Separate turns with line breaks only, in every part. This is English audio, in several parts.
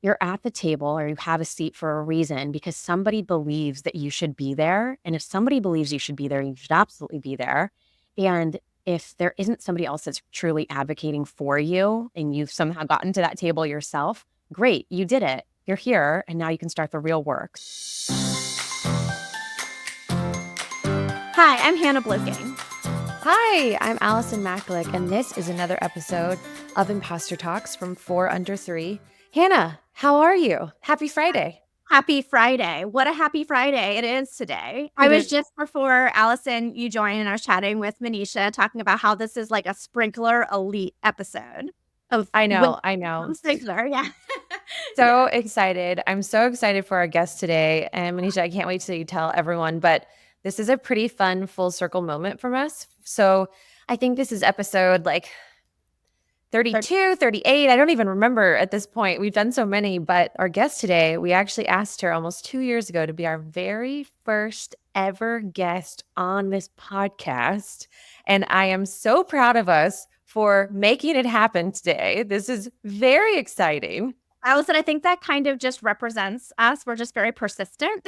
You're at the table or you have a seat for a reason because somebody believes that you should be there. And if somebody believes you should be there, you should absolutely be there. And if there isn't somebody else that's truly advocating for you and you've somehow gotten to that table yourself, great, you did it. You're here, and now you can start the real work.
Hi, I'm Hannah Blisking.
Hi, I'm Allison Maklick, and this is another episode of Imposter Talks from 4 Under 3. Hannah, how are you? Happy Friday.
Happy Friday. What a happy Friday it is today. I was just before Allison, you joined, and I was chatting with Manisha talking about how this is like a Sprinklr elite episode of
I know.
Sprinklr, yeah.
So excited. I'm so excited for our guest today. And Manisha, I can't wait till you tell everyone, but this is a pretty fun full circle moment from us. So I think this is episode 32, 38. I don't even remember at this point. We've done so many, but our guest today, we actually asked her almost 2 years ago to be our very first ever guest on this podcast. And I am so proud of us for making it happen today. This is very exciting.
Allison, I think that kind of just represents us. We're just very persistent.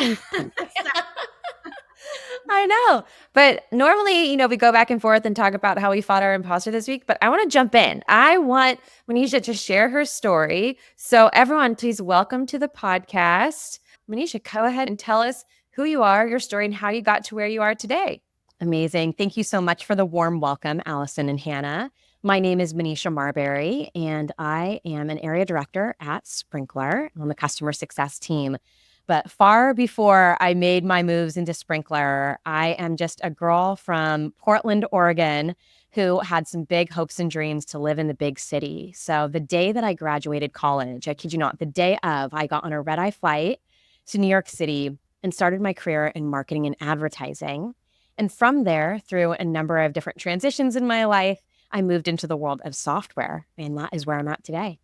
I know. But normally, we go back and forth and talk about how we fought our imposter this week. But I want to jump in. I want Manisha to share her story. So everyone, please welcome to the podcast. Manisha, go ahead and tell us who you are, your story, and how you got to where you are today.
Amazing. Thank you so much for the warm welcome, Allison and Hannah. My name is Manisha Marberry, and I am an area director at Sprinklr on the customer success team. But far before I made my moves into Sprinklr, I am just a girl from Portland, Oregon, who had some big hopes and dreams to live in the big city. So the day that I graduated college, I kid you not, the day of, I got on a red-eye flight to New York City and started my career in marketing and advertising. And from there, through a number of different transitions in my life, I moved into the world of software, and that is where I'm at today.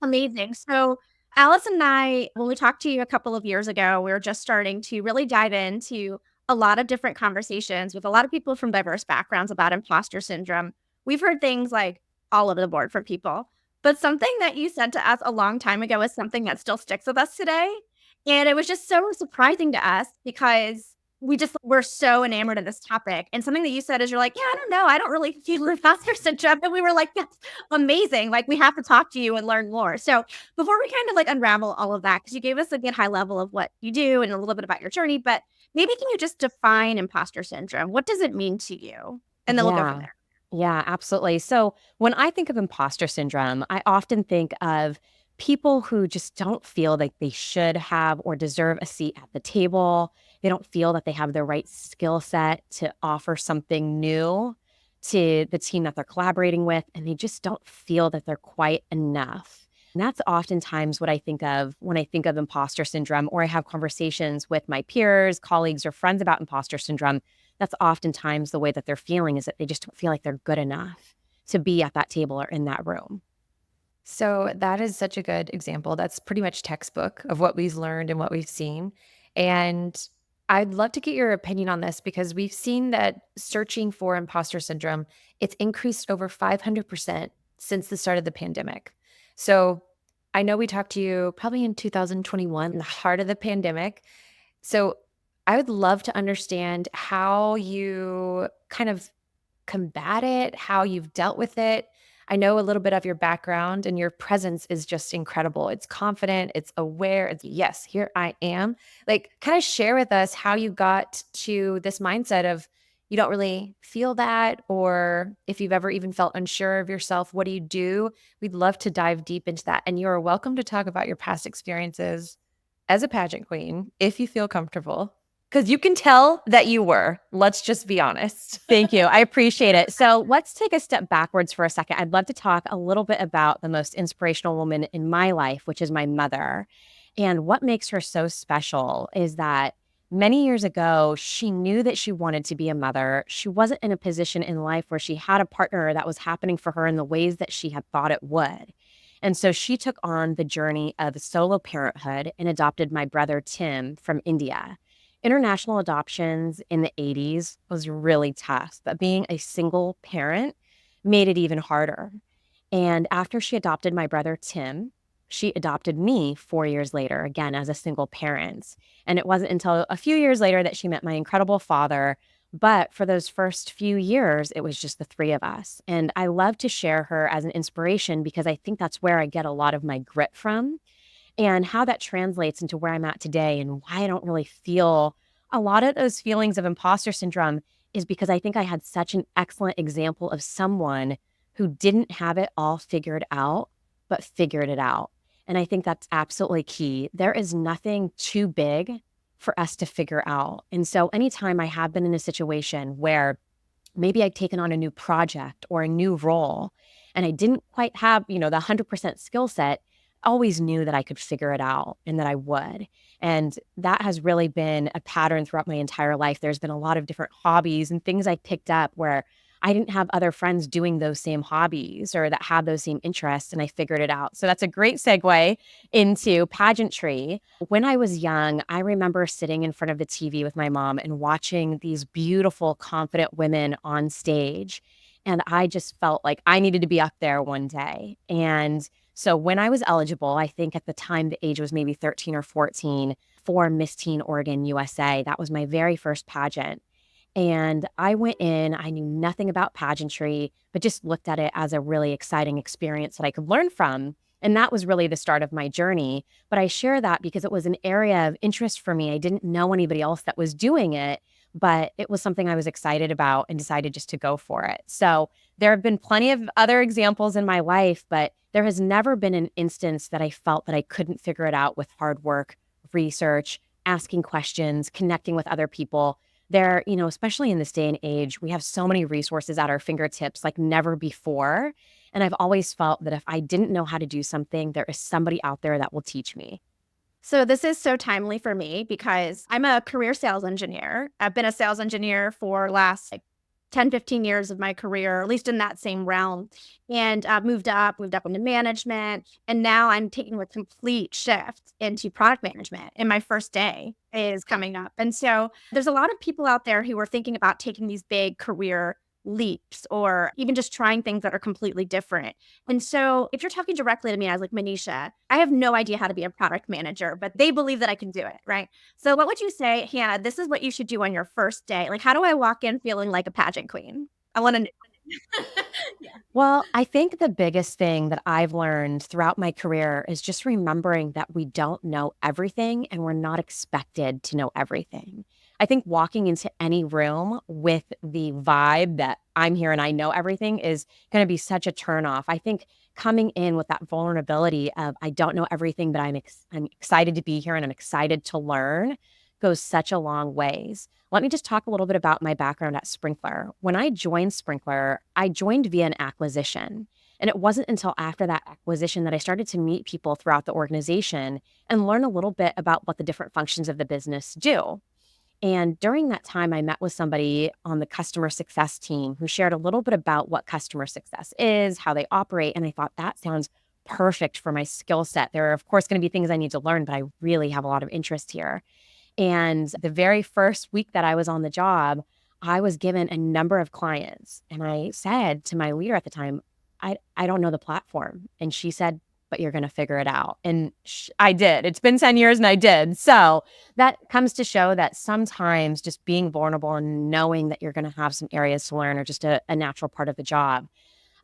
Amazing. So Allison and I, when we talked to you a couple of years ago, we were just starting to really dive into a lot of different conversations with a lot of people from diverse backgrounds about imposter syndrome. We've heard things like all over the board from people, but something that you said to us a long time ago is something that still sticks with us today. And it was just so surprising to us because we're so enamored of this topic. And something that you said is you're like, yeah, I don't know. I don't really feel imposter syndrome. And we were like, that's amazing. Like, we have to talk to you and learn more. So before we kind of unravel all of that, because you gave us a good high level of what you do and a little bit about your journey, but maybe can you just define imposter syndrome? What does it mean to you? And then we'll go from there.
Yeah, absolutely. So when I think of imposter syndrome, I often think of people who just don't feel like they should have or deserve a seat at the table. They don't feel that they have the right skill set to offer something new to the team that they're collaborating with, and they just don't feel that they're quite enough. And that's oftentimes what I think of when I think of imposter syndrome, or I have conversations with my peers, colleagues, or friends about imposter syndrome. That's oftentimes the way that they're feeling, is that they just don't feel like they're good enough to be at that table or in that room.
So that is such a good example. That's pretty much textbook of what we've learned and what we've seen. And I'd love to get your opinion on this because we've seen that searching for imposter syndrome, it's increased over 500% since the start of the pandemic. So I know we talked to you probably in 2021, in the heart of the pandemic. So I would love to understand how you kind of combat it, how you've dealt with it. I know a little bit of your background, and your presence is just incredible. It's confident, it's aware, it's yes, here I am. Kind of share with us how you got to this mindset of you don't really feel that, or if you've ever even felt unsure of yourself, what do you do? We'd love to dive deep into that. And you're welcome to talk about your past experiences as a pageant queen if you feel comfortable. Because you can tell that you were. Let's just be honest.
Thank you. I appreciate it. So let's take a step backwards for a second. I'd love to talk a little bit about the most inspirational woman in my life, which is my mother. And what makes her so special is that many years ago, she knew that she wanted to be a mother. She wasn't in a position in life where she had a partner that was happening for her in the ways that she had thought it would. And so she took on the journey of solo parenthood and adopted my brother, Tim, from India. International adoptions in the 80s was really tough, but being a single parent made it even harder. And after she adopted my brother, Tim, she adopted me 4 years later, again, as a single parent. And it wasn't until a few years later that she met my incredible father. But for those first few years, it was just the three of us. And I love to share her as an inspiration because I think that's where I get a lot of my grit from and how that translates into where I'm at today and why I don't really feel a lot of those feelings of imposter syndrome is because I think I had such an excellent example of someone who didn't have it all figured out, but figured it out. And I think that's absolutely key. There is nothing too big for us to figure out. And so anytime I have been in a situation where maybe I'd taken on a new project or a new role and I didn't quite have, the 100% skill set, always knew that I could figure it out and that I would. And that has really been a pattern throughout my entire life. There's been a lot of different hobbies and things I picked up where I didn't have other friends doing those same hobbies or that had those same interests, and I figured it out. So that's a great segue into pageantry. When I was young, I remember sitting in front of the TV with my mom and watching these beautiful, confident women on stage. And I just felt like I needed to be up there one day. And so when I was eligible, I think at the time the age was maybe 13 or 14 for Miss Teen Oregon USA. That was my very first pageant. And I went in, I knew nothing about pageantry, but just looked at it as a really exciting experience that I could learn from. And that was really the start of my journey. But I share that because it was an area of interest for me. I didn't know anybody else that was doing it, but it was something I was excited about and decided just to go for it. So there have been plenty of other examples in my life, but there has never been an instance that I felt that I couldn't figure it out with hard work, research, asking questions, connecting with other people. There, especially in this day and age, we have so many resources at our fingertips like never before. And I've always felt that if I didn't know how to do something, there is somebody out there that will teach me.
So this is so timely for me because I'm a career sales engineer. I've been a sales engineer for last 10, 15 years of my career, at least in that same realm, and moved up into management. And now I'm taking a complete shift into product management. And my first day is coming up. And so there's a lot of people out there who are thinking about taking these big career leaps or even just trying things that are completely different. And so if you're talking directly to me, I was like, Manisha, I have no idea how to be a product manager, but they believe that I can do it, right? So what would you say, Hannah, this is what you should do on your first day? Like, how do I walk in feeling like a pageant queen? I want to know. Yeah.
Well, I think the biggest thing that I've learned throughout my career is just remembering that we don't know everything and we're not expected to know everything. I think walking into any room with the vibe that I'm here and I know everything is going to be such a turnoff. I think coming in with that vulnerability of I don't know everything, but I'm excited to be here and I'm excited to learn goes such a long ways. Let me just talk a little bit about my background at Sprinklr. When I joined Sprinklr, I joined via an acquisition. And it wasn't until after that acquisition that I started to meet people throughout the organization and learn a little bit about what the different functions of the business do. And during that time, I met with somebody on the customer success team who shared a little bit about what customer success is, how they operate. And I thought that sounds perfect for my skill set. There are, of course, going to be things I need to learn, but I really have a lot of interest here. And the very first week that I was on the job, I was given a number of clients. And I said to my leader at the time, I don't know the platform. And she said, but you're going to figure it out. And I did. It's been 10 years and I did. So that comes to show that sometimes just being vulnerable and knowing that you're going to have some areas to learn are just a natural part of the job.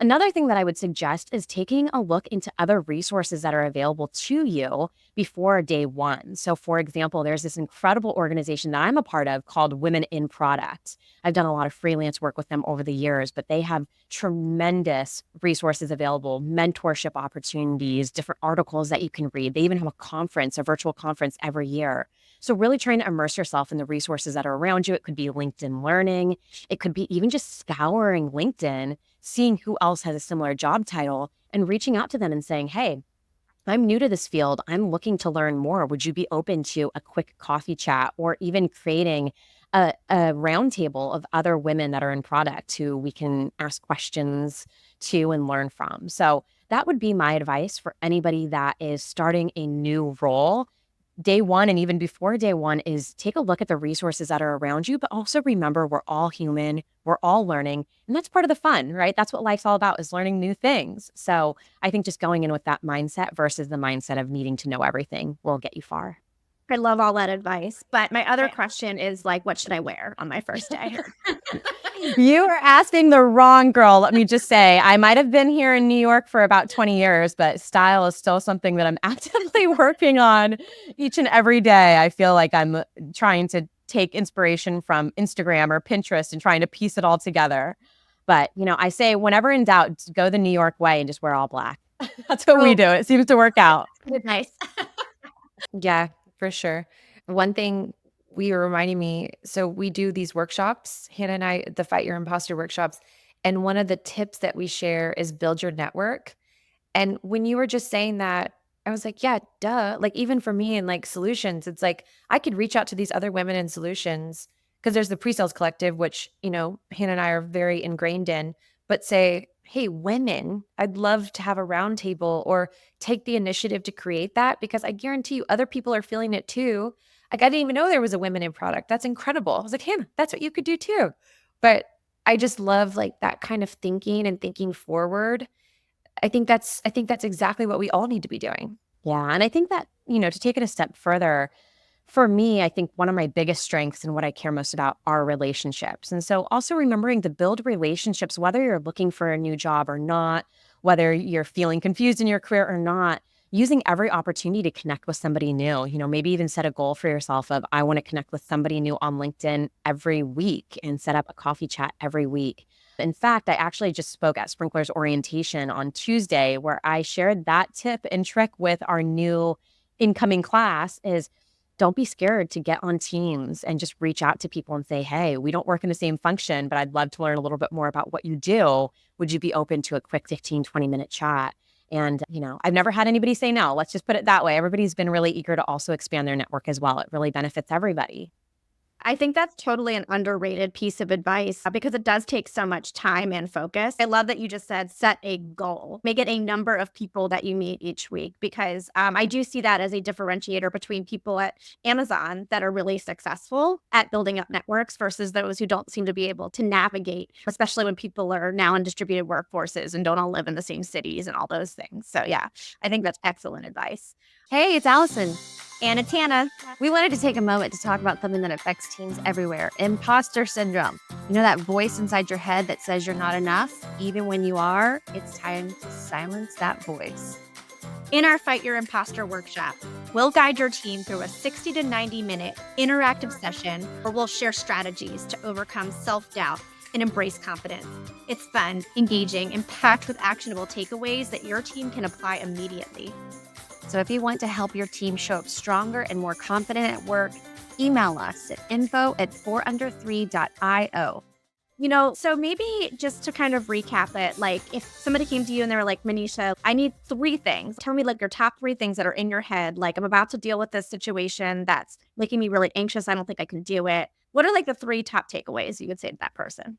Another thing that I would suggest is taking a look into other resources that are available to you before day one. So, for example, there's this incredible organization that I'm a part of called Women in Product. I've done a lot of freelance work with them over the years, but they have tremendous resources available, mentorship opportunities, different articles that you can read. They even have a virtual conference every year. So, really trying to immerse yourself in the resources that are around you. It could be LinkedIn Learning, it could be even just scouring LinkedIn, seeing who else has a similar job title and reaching out to them and saying, hey, I'm new to this field. I'm looking to learn more. Would you be open to a quick coffee chat or even creating a roundtable of other women that are in product who we can ask questions to and learn from? So that would be my advice for anybody that is starting a new role. day one and even before day one is take a look at the resources that are around you, but also remember we're all human, we're all learning, and that's part of the fun, right? That's what life's all about, is learning new things. So I think just going in with that mindset versus the mindset of needing to know everything will get you far.
I love all that advice. But my other question is like, what should I wear on my first day?
You are asking the wrong girl. Let me just say, I might have been here in New York for about 20 years, but style is still something that I'm actively working on each and every day. I feel like I'm trying to take inspiration from Instagram or Pinterest and trying to piece it all together. But, I say whenever in doubt, go the New York way and just wear all black. That's what we do. It seems to work out.
Nice.
Yeah, for sure. One thing we were reminding me, so we do these workshops, Hannah and I, the Fight Your Imposter workshops. And one of the tips that we share is build your network. And when you were just saying that, I was like, yeah, duh. Like, even for me in like solutions, it's like I could reach out to these other women in solutions because there's the pre-sales collective, which, Hannah and I are very ingrained in, but say, hey, women, I'd love to have a roundtable or take the initiative to create that because I guarantee you other people are feeling it too. Like, I didn't even know there was a women in product. That's incredible. I was like, Hannah, that's what you could do too. But I just love like that kind of thinking and thinking forward. I think that's exactly what we all need to be doing.
Yeah. And I think that, to take it a step further, for me, I think one of my biggest strengths and what I care most about are relationships. And so also remembering to build relationships, whether you're looking for a new job or not, whether you're feeling confused in your career or not, using every opportunity to connect with somebody new, maybe even set a goal for yourself of, I want to connect with somebody new on LinkedIn every week and set up a coffee chat every week. In fact, I actually just spoke at Sprinklr's orientation on Tuesday where I shared that tip and trick with our new incoming class is don't be scared to get on Teams and just reach out to people and say, hey, we don't work in the same function, but I'd love to learn a little bit more about what you do. Would you be open to a quick 15, 20-minute chat? And, I've never had anybody say no. Let's just put it that way. Everybody's been really eager to also expand their network as well. It really benefits everybody.
I think that's totally an underrated piece of advice because it does take so much time and focus. I love that you just said set a goal, make it a number of people that you meet each week because I do see that as a differentiator between people at Amazon that are really successful at building up networks versus those who don't seem to be able to navigate, especially when people are now in distributed workforces and don't all live in the same cities and all those things. So yeah, I think that's excellent advice.
Hey, it's Allison.
And it's Hannah.
We wanted to take a moment to talk about something that affects teens everywhere, imposter syndrome. You know that voice inside your head that says you're not enough? Even when you are, it's time to silence that voice.
In our Fight Your Imposter workshop, we'll guide your team through a 60 to 90-minute interactive session where we'll share strategies to overcome self-doubt and embrace confidence. It's fun, engaging, and packed with actionable takeaways that your team can apply immediately.
So if you want to help your team show up stronger and more confident at work, email us at info@4under3.io.
So maybe just to kind of recap it, like if somebody came to you and they were like, Manisha, I need 3 things. Tell me like your top 3 things that are in your head. Like I'm about to deal with this situation that's making me really anxious. I don't think I can do it. What are like the 3 top takeaways you would say to that person?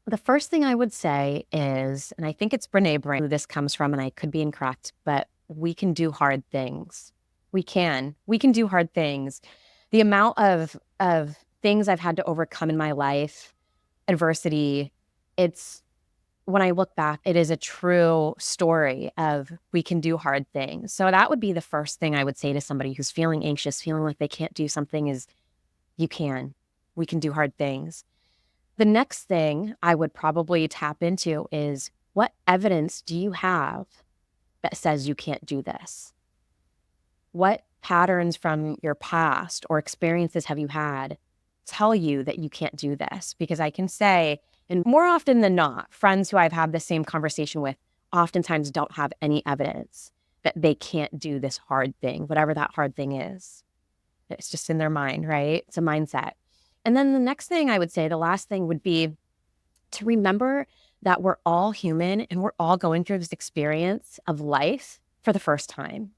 The first thing I would say is, and I think it's Brene Brown who this comes from, and I could be incorrect, but we can do hard things. We can do hard things. The amount of things I've had to overcome in my life, adversity, it's when I look back, it is a true story of we can do hard things. So that would be the first thing I would say to somebody who's feeling anxious, feeling like they can't do something is we can do hard things. The next thing I would probably tap into is what evidence do you have that says you can't do this? What patterns from your past or experiences have you had tell you that you can't do this? Because I can say, and more often than not, friends who I've had the same conversation with oftentimes don't have any evidence that they can't do this hard thing, whatever that hard thing is. It's just in their mind, right? It's a mindset. And then the next thing I would say, the last thing would be to remember that we're all human and we're all going through this experience of life for the first time.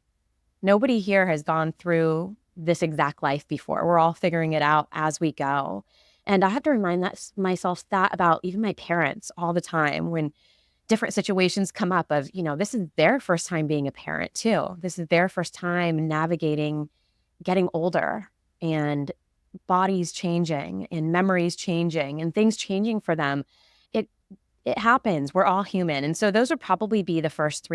Nobody here has gone through this exact life before. We're all figuring it out as we go. And I have to remind myself that about even my parents all the time when, different situations come up of, this is their first time being a parent too. This is their first time navigating getting older and bodies changing and memories changing and things changing for them. It happens. We're all human. And so those would probably be the first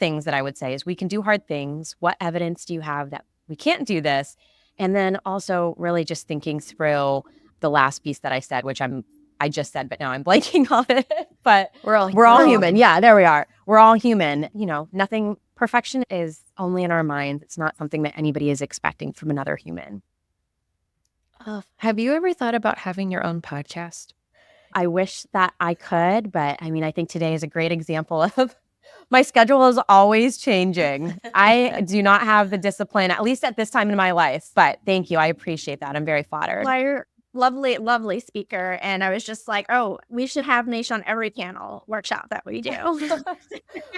things that I would say is we can do hard things. What evidence do you have that we can't do this? And then also really just thinking through the last piece that I said, which I just said, but now I'm blanking on it. But
We're all
human. Yeah, there we are. We're all human. Nothing, perfection is only in our minds. It's not something that anybody is expecting from another human.
Have you ever thought about having your own podcast?
I wish that I could, but I think today is a great example of my schedule is always changing. I do not have the discipline, at least at this time in my life, but thank you. I appreciate that. I'm very flattered.
Well, you're lovely, lovely speaker. And I was just like, oh, we should have Manisha on every panel workshop that we do.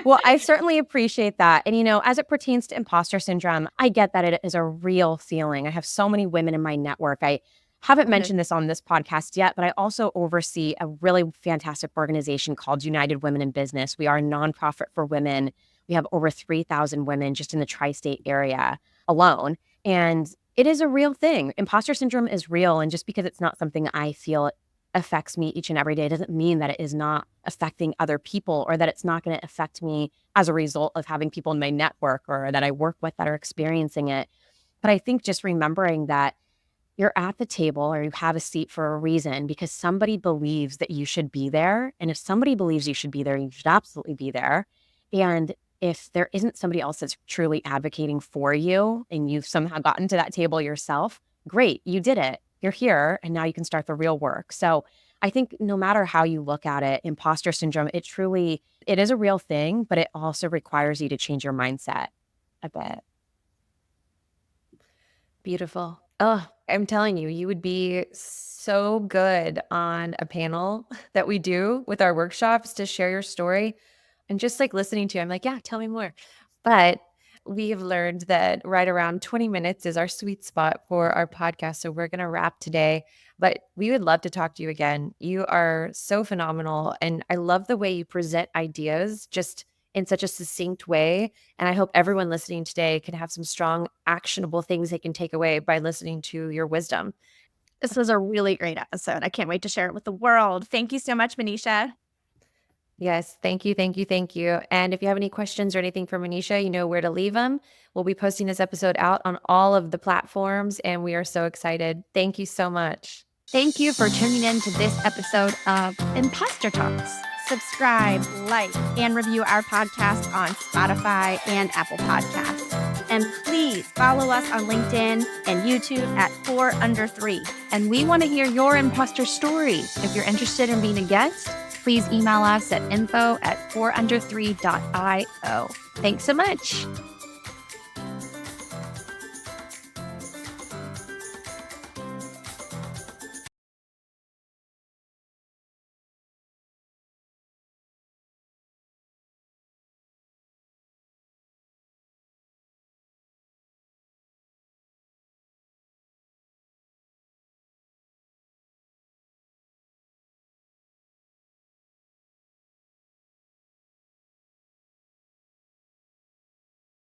Well, I certainly appreciate that. And, as it pertains to imposter syndrome, I get that it is a real feeling. I have so many women in my network. I haven't mentioned this on this podcast yet, but I also oversee a really fantastic organization called United Women in Business. We are a nonprofit for women. We have over 3,000 women just in the tri-state area alone. And it is a real thing. Imposter syndrome is real. And just because it's not something I feel affects me each and every day doesn't mean that it is not affecting other people or that it's not going to affect me as a result of having people in my network or that I work with that are experiencing it. But I think just remembering that you're at the table or you have a seat for a reason because somebody believes that you should be there. And if somebody believes you should be there, you should absolutely be there. And if there isn't somebody else that's truly advocating for you and you've somehow gotten to that table yourself, great, you did it. You're here and now you can start the real work. So I think no matter how you look at it, imposter syndrome, it is a real thing, but it also requires you to change your mindset a bit.
Beautiful. Oh, I'm telling you, you would be so good on a panel that we do with our workshops to share your story. And just like listening to you, I'm like, yeah, tell me more. But we have learned that right around 20 minutes is our sweet spot for our podcast. So we're going to wrap today. But we would love to talk to you again. You are so phenomenal. And I love the way you present ideas just in such a succinct way. And I hope everyone listening today can have some strong, actionable things they can take away by listening to your wisdom.
This was a really great episode. I can't wait to share it with the world. Thank you so much, Manisha.
Yes, thank you, thank you, thank you. And if you have any questions or anything for Manisha, you know where to leave them. We'll be posting this episode out on all of the platforms, and we are so excited. Thank you so much.
Thank you for tuning in to this episode of Imposter Talks.
Subscribe, like, and review our podcast on Spotify and Apple Podcasts. And please follow us on LinkedIn and YouTube at 4under3.
And we want to hear your imposter story. If you're interested in being a guest, please email us at info@4under3.io. Thanks so much.